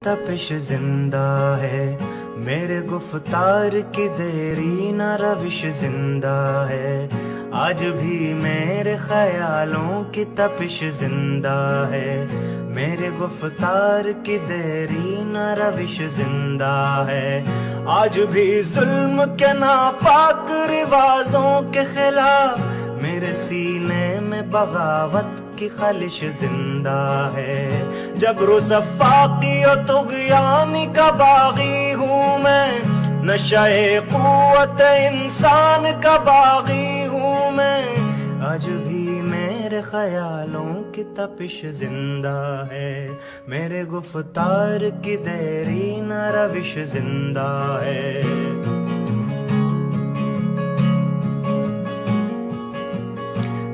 तपिश जिंदा है, मेरे गुफ्तार की देरी न रविश जिंदा है। आज भी मेरे ख्यालों की तपिश जिंदा है, मेरे गुफ्तार की देरी न रविश जिंदा है। आज भी जुल्म के नापाक रिवाजों के खिलाफ मेरे सीने में बगावत की खलिश जिंदा है। जबरो सफाकी और तुग़यानी का बागी हूँ मैं, नशाए क़ुव्वत इंसान का बागी हूँ मैं। आज भी मेरे ख्यालों की तपिश जिंदा है, मेरे गुफ्तार की देरी न रविश जिंदा है।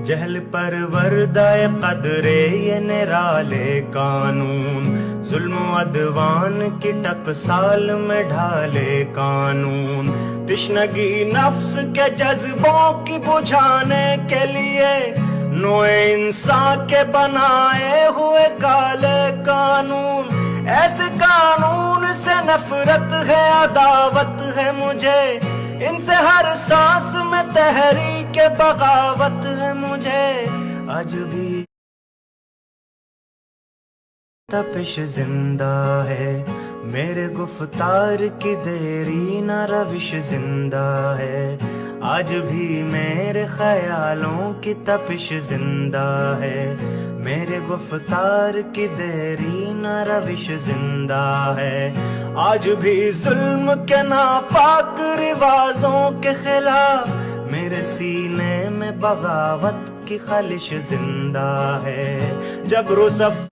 जहल पर वर्दाए कदरे ये निराले कानून, जुल्म अदवान की टकसाल में ढाले कानून। तिश्नगी नफ्स के जज्बों की बुझाने के लिए नोए इंसान के बनाए हुए काले कानून। ऐसे कानून से नफरत है, अदावत है मुझे, इनसे हर सांस में तहरीक बगावत है मुझे। आज भी तपिश जिंदा है, मेरे गुफ्तार की देरी न रविश जिंदा है। आज भी मेरे ख्यालों की तपिश जिंदा है, मेरे गुफ्तार की देरी न रविश जिंदा है। आज भी जुल्म के नापाक रिवाजों के खिलाफ मेरे सीने में बगावत की खलिश जिंदा है। जबरो सफ